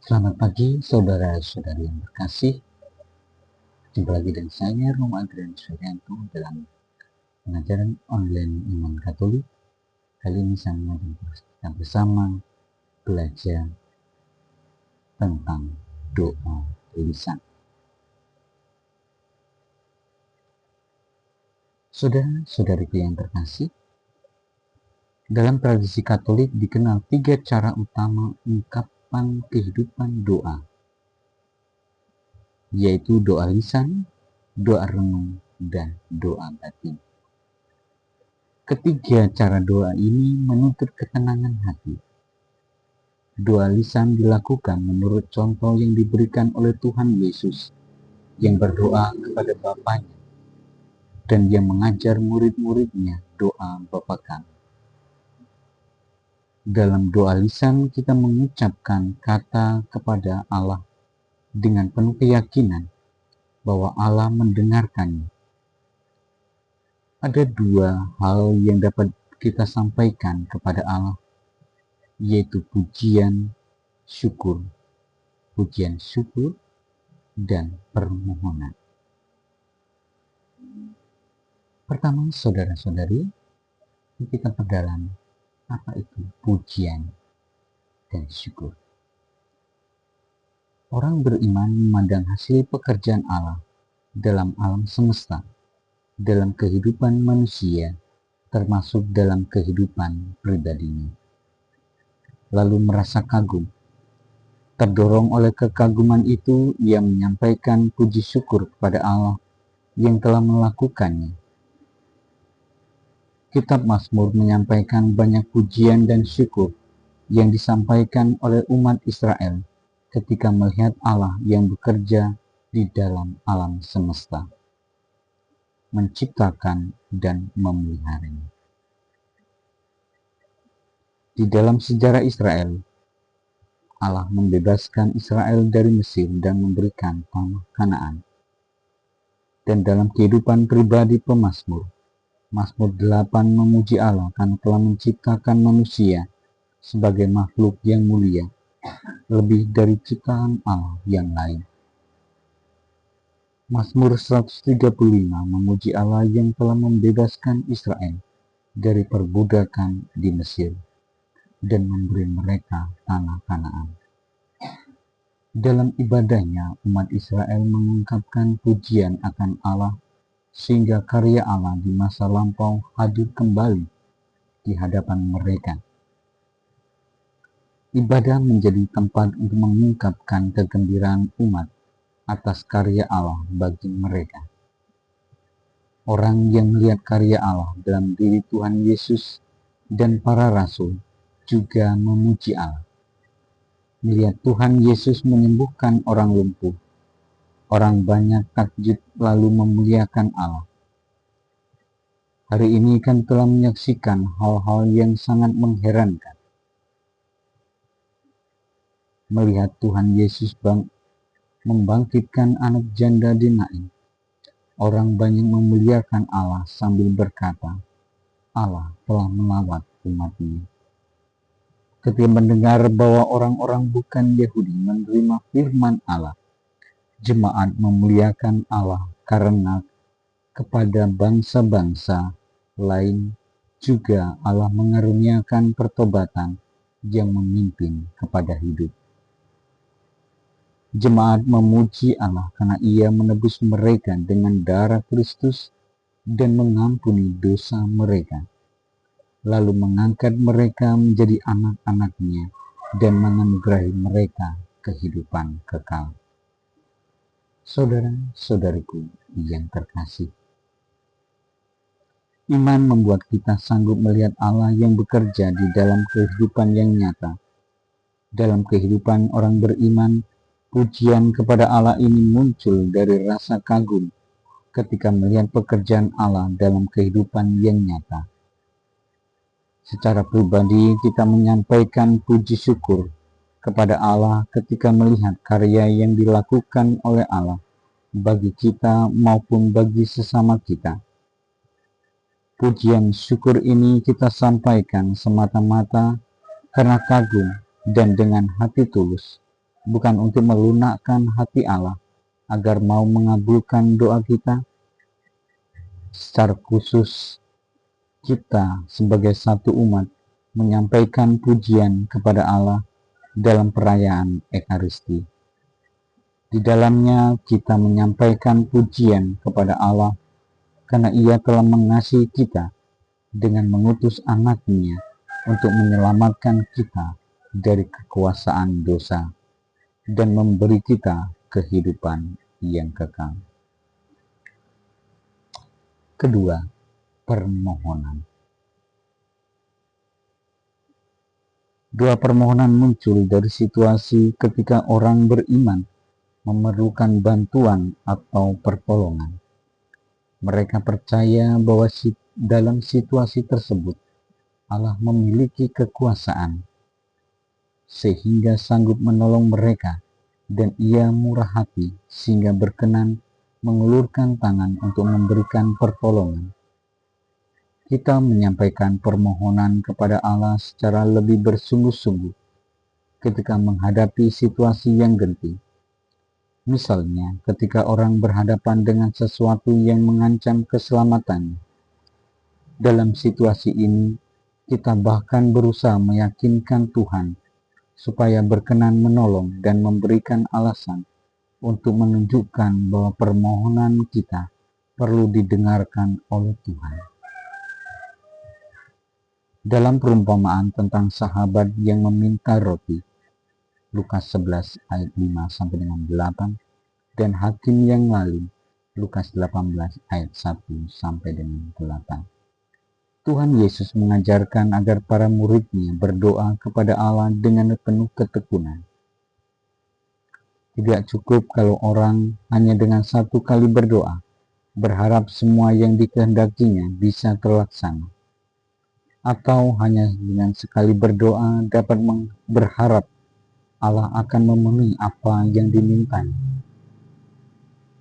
Selamat pagi saudara-saudari yang berkasih. Jumpa lagi dengan saya Romo Adrian Suryanto dalam pengajaran online Iman Katolik. Kali ini saya mengajak kita bersama belajar tentang doa lisan. Saudara-saudariku yang terkasih, dalam tradisi Katolik dikenal 3 cara utama ungkapan kehidupan doa, yaitu doa lisan, doa renung, dan doa batin. Ketiga cara doa ini menuntut ketenangan hati. Doa lisan dilakukan menurut contoh yang diberikan oleh Tuhan Yesus yang berdoa kepada Bapanya dan yang mengajar murid-muridnya doa Bapa Kami. Dalam doa lisan kita mengucapkan kata kepada Allah dengan penuh keyakinan bahwa Allah mendengarkannya. Ada 2 hal yang dapat kita sampaikan kepada Allah, yaitu pujian syukur dan permohonan. Pertama, saudara-saudari, kita perdalam apa itu pujian dan syukur. Orang beriman memandang hasil pekerjaan Allah dalam alam semesta, dalam kehidupan manusia, termasuk dalam kehidupan pribadinya. Lalu merasa kagum. Terdorong oleh kekaguman itu, ia menyampaikan puji syukur kepada Allah yang telah melakukannya. Kitab Mazmur menyampaikan banyak pujian dan syukur yang disampaikan oleh umat Israel ketika melihat Allah yang bekerja di dalam alam semesta, menciptakan dan memeliharanya. Di dalam sejarah Israel, Allah membebaskan Israel dari Mesir dan memberikan tanah Kanaan. Dan dalam kehidupan pribadi pemazmur, Mazmur 8 memuji Allah karena telah menciptakan manusia sebagai makhluk yang mulia, lebih dari ciptaan Allah yang lain. Mazmur 135 memuji Allah yang telah membebaskan Israel dari perbudakan di Mesir dan memberi mereka tanah Kanaan. Dalam ibadahnya, umat Israel mengungkapkan pujian akan Allah sehingga karya Allah di masa lampau hadir kembali di hadapan mereka. Ibadah menjadi tempat untuk mengungkapkan kegembiraan umat atas karya Allah bagi mereka. Orang yang melihat karya Allah dalam diri Tuhan Yesus dan para rasul juga memuji Allah. Melihat Tuhan Yesus menyembuhkan orang lumpuh, orang banyak takjub lalu memuliakan Allah. Hari ini kan telah menyaksikan hal-hal yang sangat mengherankan. Melihat Tuhan Yesus membangkitkan anak janda di Nain, orang banyak memuliakan Allah sambil berkata, Allah telah melawat umat-Nya. Ketika mendengar bahwa orang-orang bukan Yahudi menerima firman Allah, jemaat memuliakan Allah karena kepada bangsa-bangsa lain juga Allah mengaruniakan pertobatan yang memimpin kepada hidup. Jemaat memuji Allah karena Ia menebus mereka dengan darah Kristus dan mengampuni dosa mereka, lalu mengangkat mereka menjadi anak-anak-Nya dan menganugerahi mereka kehidupan kekal. Saudara-saudariku yang terkasih, iman membuat kita sanggup melihat Allah yang bekerja di dalam kehidupan yang nyata. Dalam kehidupan orang beriman, pujian kepada Allah ini muncul dari rasa kagum ketika melihat pekerjaan Allah dalam kehidupan yang nyata. Secara pribadi, kita menyampaikan puji syukur kepada Allah ketika melihat karya yang dilakukan oleh Allah bagi kita maupun bagi sesama kita. Pujian syukur ini kita sampaikan semata-mata karena kagum dan dengan hati tulus, bukan untuk melunakkan hati Allah agar mau mengabulkan doa kita. Secara khusus, kita sebagai satu umat menyampaikan pujian kepada Allah dalam perayaan Ekaristi. Di dalamnya kita menyampaikan pujian kepada Allah karena Ia telah mengasihi kita dengan mengutus anaknya untuk menyelamatkan kita dari kekuasaan dosa dan memberi kita kehidupan yang kekal. Kedua, permohonan. Dua permohonan muncul dari situasi ketika orang beriman memerlukan bantuan atau pertolongan. Mereka percaya bahwa dalam situasi tersebut Allah memiliki kekuasaan sehingga sanggup menolong mereka, dan Ia murah hati sehingga berkenan mengulurkan tangan untuk memberikan pertolongan. Kita menyampaikan permohonan kepada Allah secara lebih bersungguh-sungguh ketika menghadapi situasi yang genting. Misalnya, ketika orang berhadapan dengan sesuatu yang mengancam keselamatannya. Dalam situasi ini, kita bahkan berusaha meyakinkan Tuhan supaya berkenan menolong dan memberikan alasan untuk menunjukkan bahwa permohonan kita perlu didengarkan oleh Tuhan. Dalam perumpamaan tentang sahabat yang meminta roti, Lukas 11 ayat 5 sampai dengan 8, dan hakim yang lalu, Lukas 18 ayat 1 sampai dengan 8. Tuhan Yesus mengajarkan agar para muridnya berdoa kepada Allah dengan penuh ketekunan. Tidak cukup kalau orang hanya dengan satu kali berdoa, berharap semua yang dikehendakinya bisa terlaksana. Atau hanya dengan sekali berdoa dapat berharap Allah akan memenuhi apa yang dimintanya.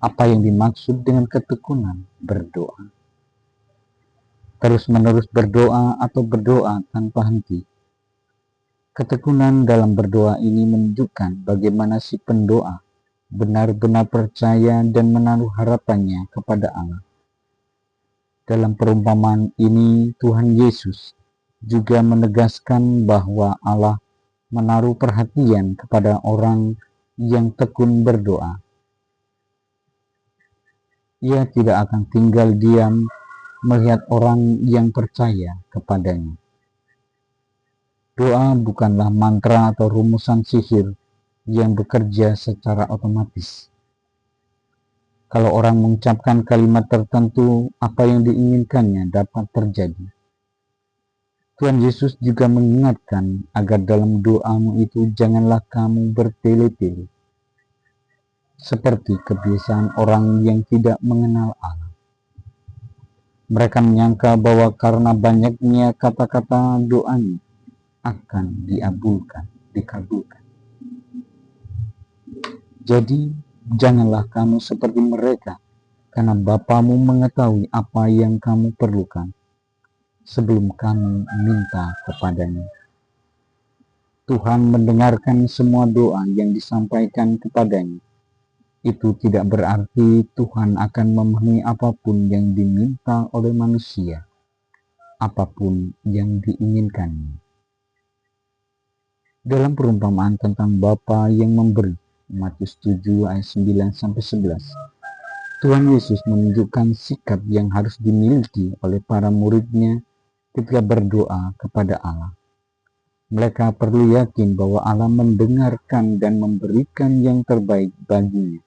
Apa yang dimaksud dengan ketekunan berdoa? Terus-menerus berdoa atau berdoa tanpa henti. Ketekunan dalam berdoa ini menunjukkan bagaimana si pendoa benar-benar percaya dan menaruh harapannya kepada Allah. Dalam perumpamaan ini, Tuhan Yesus juga menegaskan bahwa Allah menaruh perhatian kepada orang yang tekun berdoa. Ia tidak akan tinggal diam melihat orang yang percaya kepadanya. Doa bukanlah mantra atau rumusan sihir yang bekerja secara otomatis. Kalau orang mengucapkan kalimat tertentu, apa yang diinginkannya dapat terjadi. Tuhan Yesus juga mengingatkan agar dalam doamu itu janganlah kamu bertele-tele, seperti kebiasaan orang yang tidak mengenal Allah. Mereka menyangka bahwa karena banyaknya kata-kata doanya akan dikabulkan. Jadi, janganlah kamu seperti mereka, karena Bapamu mengetahui apa yang kamu perlukan sebelum kamu minta kepadanya. Tuhan mendengarkan semua doa yang disampaikan kepadanya. Itu tidak berarti Tuhan akan memenuhi apapun yang diminta oleh manusia, apapun yang diinginkannya. Dalam perumpamaan tentang Bapa yang memberi, Matius 7 ayat 9 sampai 11, Tuhan Yesus menunjukkan sikap yang harus dimiliki oleh para muridnya ketika berdoa kepada Allah. Mereka perlu yakin bahwa Allah mendengarkan dan memberikan yang terbaik baginya.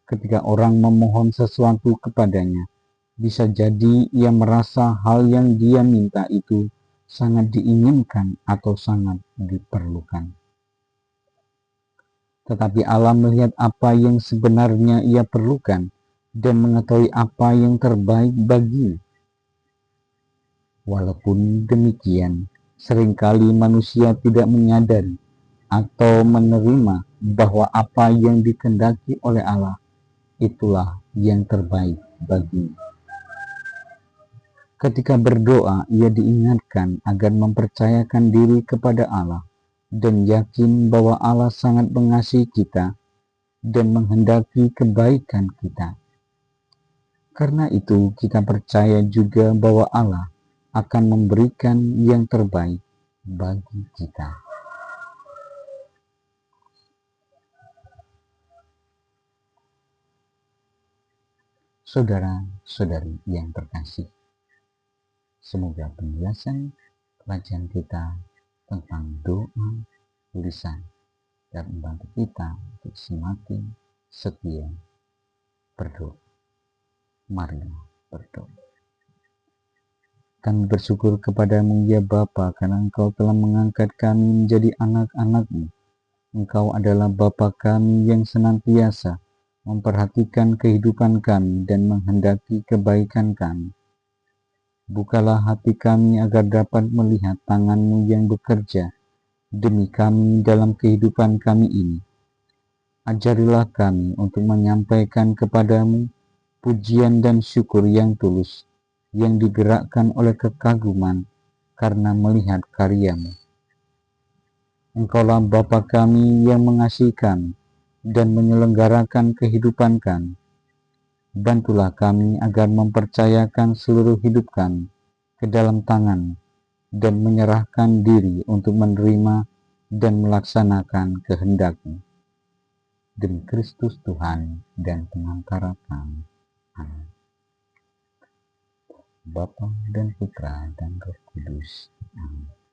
Ketika orang memohon sesuatu kepadanya, bisa jadi ia merasa hal yang dia minta itu sangat diinginkan atau sangat diperlukan. Tetapi Allah melihat apa yang sebenarnya ia perlukan dan mengetahui apa yang terbaik baginya. Walaupun demikian, seringkali manusia tidak menyadari atau menerima bahwa apa yang dikehendaki oleh Allah itulah yang terbaik baginya. Ketika berdoa, ia diingatkan agar mempercayakan diri kepada Allah dan yakin bahwa Allah sangat mengasihi kita dan menghendaki kebaikan kita. Karena itu, kita percaya juga bahwa Allah akan memberikan yang terbaik bagi kita. Saudara-saudari yang terkasih, semoga penjelasan pelajaran kita tentang doa lisan dan membantu kita untuk semakin setia berdoa. Mari berdoa. Kami bersyukur kepadamu ya Bapa, karena Engkau telah mengangkat kami menjadi anak-anak-Mu. Engkau adalah Bapa kami yang senantiasa memperhatikan kehidupan kami dan menghendaki kebaikan kami. Bukalah hati kami agar dapat melihat tangan-Mu yang bekerja demi kami dalam kehidupan kami ini. Ajarilah kami untuk menyampaikan kepadamu pujian dan syukur yang tulus, yang digerakkan oleh kekaguman karena melihat karya-Mu. Engkaulah Bapa kami yang mengasihi kami dan menyelenggarakan kehidupan kami. Bantulah kami agar mempercayakan seluruh hidup kami ke dalam tangan dan menyerahkan diri untuk menerima dan melaksanakan kehendak-Mu. Demi Kristus Tuhan dan pengantara kami. Amin. Bapa dan Putra dan Roh Kudus. Amin.